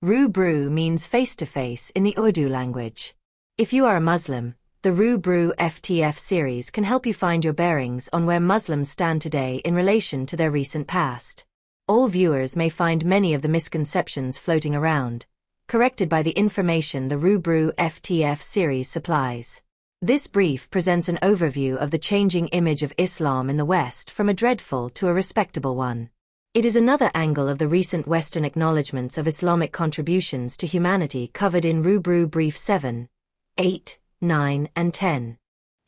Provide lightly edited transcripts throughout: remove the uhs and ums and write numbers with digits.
RuBru means face-to-face in the Urdu language. If you are a Muslim, the RuBru-ftf series can help you find your bearings on where Muslims stand today in relation to their recent past. All viewers may find many of the misconceptions floating around, corrected by the information the RuBru-ftf series supplies. This brief presents an overview of the changing image of Islam in the West from a dreadful to a respectable one. It is another angle of the recent Western acknowledgements of Islamic contributions to humanity covered in RuBru Brief 7, 8, 9, and 10.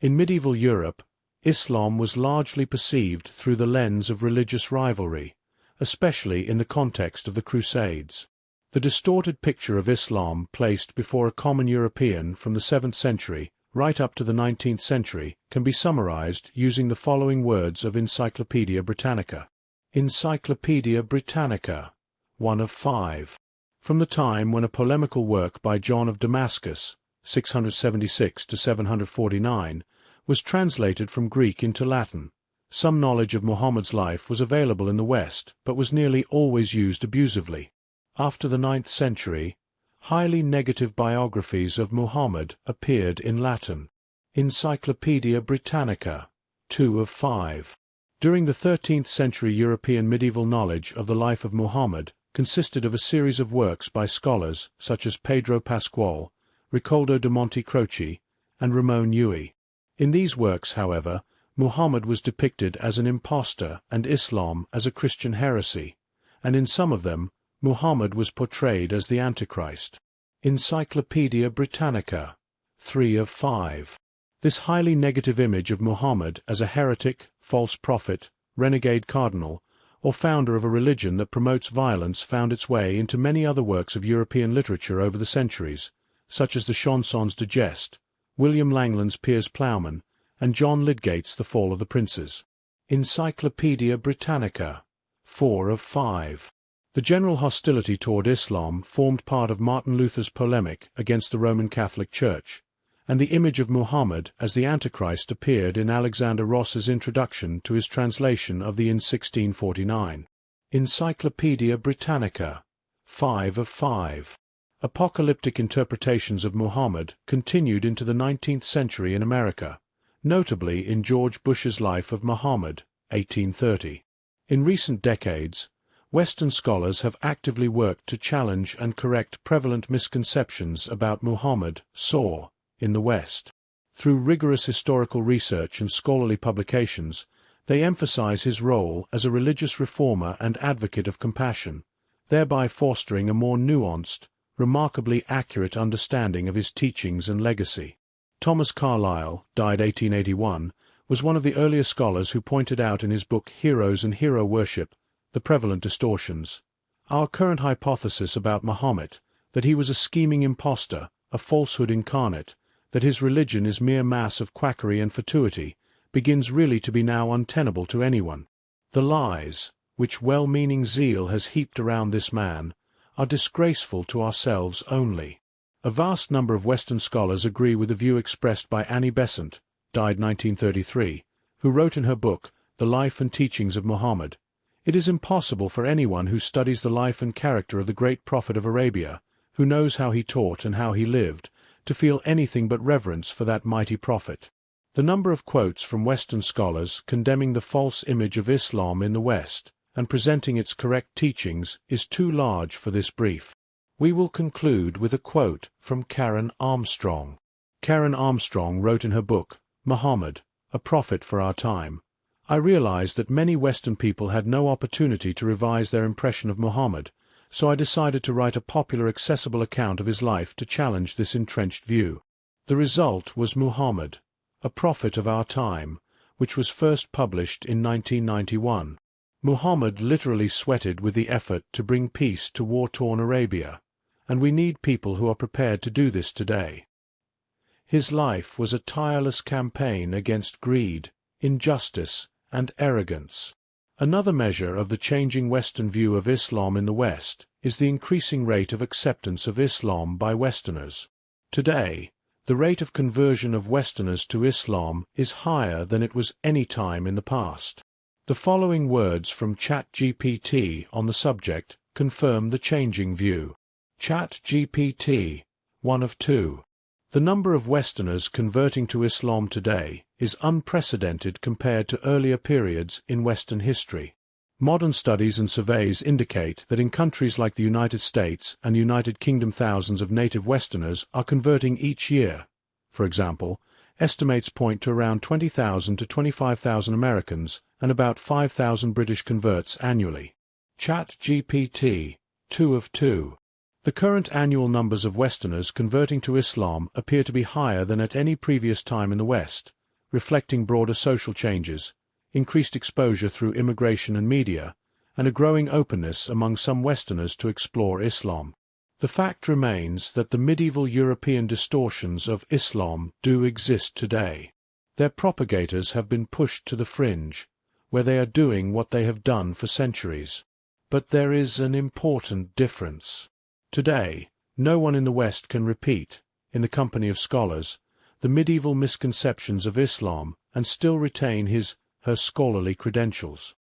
In medieval Europe, Islam was largely perceived through the lens of religious rivalry, especially in the context of the Crusades. The distorted picture of Islam placed before a common European from the 7th century right up to the 19th century can be summarized using the following words of Encyclopaedia Britannica. Encyclopaedia Britannica, 1 of 5. From the time when a polemical work by John of Damascus, 676 to 749, was translated from Greek into Latin, some knowledge of Muhammad's life was available in the West but was nearly always used abusively. After the 9th century, highly negative biographies of Muhammad appeared in Latin. Encyclopaedia Britannica, 2 of 5. During the 13th century, European medieval knowledge of the life of Muhammad consisted of a series of works by scholars such as Pedro Pascual, Ricoldo de Montecroce, and Ramon Llull. In these works, however, Muhammad was depicted as an impostor and Islam as a Christian heresy, and in some of them, Muhammad was portrayed as the Antichrist. Encyclopaedia Britannica, 3 of 5. This highly negative image of Muhammad as a heretic, false prophet, renegade cardinal, or founder of a religion that promotes violence found its way into many other works of European literature over the centuries, such as the Chansons de Geste, William Langland's Piers Plowman, and John Lydgate's The Fall of the Princes. Encyclopaedia Britannica, 4 of 5. The general hostility toward Islam formed part of Martin Luther's polemic against the Roman Catholic Church, and the image of Muhammad as the Antichrist appeared in Alexander Ross's introduction to his translation of the in 1649. Encyclopaedia Britannica, 5 of 5. Apocalyptic interpretations of Muhammad continued into the 19th century in America, notably in George Bush's Life of Muhammad, 1830. In recent decades, Western scholars have actively worked to challenge and correct prevalent misconceptions about Muhammad in the West. Through rigorous historical research and scholarly publications, they emphasize his role as a religious reformer and advocate of compassion, thereby fostering a more nuanced, remarkably accurate understanding of his teachings and legacy. Thomas Carlyle, died 1881, was one of the earlier scholars who pointed out in his book Heroes and Hero Worship the prevalent distortions. Our current hypothesis about Muhammad, that he was a scheming impostor, a falsehood incarnate, that his religion is mere mass of quackery and fatuity, begins really to be now untenable to anyone. The lies, which well-meaning zeal has heaped around this man, are disgraceful to ourselves only. A vast number of Western scholars agree with the view expressed by Annie Besant, died 1933, who wrote in her book, The Life and Teachings of Muhammad, "It is impossible for anyone who studies the life and character of the great prophet of Arabia, who knows how he taught and how he lived, to feel anything but reverence for that mighty prophet." The number of quotes from Western scholars condemning the false image of Islam in the West and presenting its correct teachings is too large for this brief. We will conclude with a quote from Karen Armstrong. Karen Armstrong wrote in her book, Muhammad, A Prophet for Our Time, "I realized that many Western people had no opportunity to revise their impression of Muhammad, so I decided to write a popular, accessible account of his life to challenge this entrenched view. The result was Muhammad, A Prophet of Our Time, which was first published in 1991. Muhammad literally sweated with the effort to bring peace to war-torn Arabia, and we need people who are prepared to do this today. His life was a tireless campaign against greed, injustice, and arrogance. Another measure of the changing Western view of Islam in the West is the increasing rate of acceptance of Islam by Westerners. Today, the rate of conversion of Westerners to Islam is higher than it was any time in the past. The following words from ChatGPT on the subject confirm the changing view. ChatGPT, one of two. The number of Westerners converting to Islam today is unprecedented compared to earlier periods in Western history. Modern studies and surveys indicate that in countries like the United States and United Kingdom thousands of native Westerners are converting each year. For example, estimates point to around 20,000 to 25,000 Americans and about 5,000 British converts annually. ChatGPT, two of two. The current annual numbers of Westerners converting to Islam appear to be higher than at any previous time in the West, reflecting broader social changes, increased exposure through immigration and media, and a growing openness among some Westerners to explore Islam. The fact remains that the medieval European distortions of Islam do exist today. Their propagators have been pushed to the fringe, where they are doing what they have done for centuries. But there is an important difference. Today, no one in the West can repeat, in the company of scholars, the medieval misconceptions of Islam and still retain his/her scholarly credentials.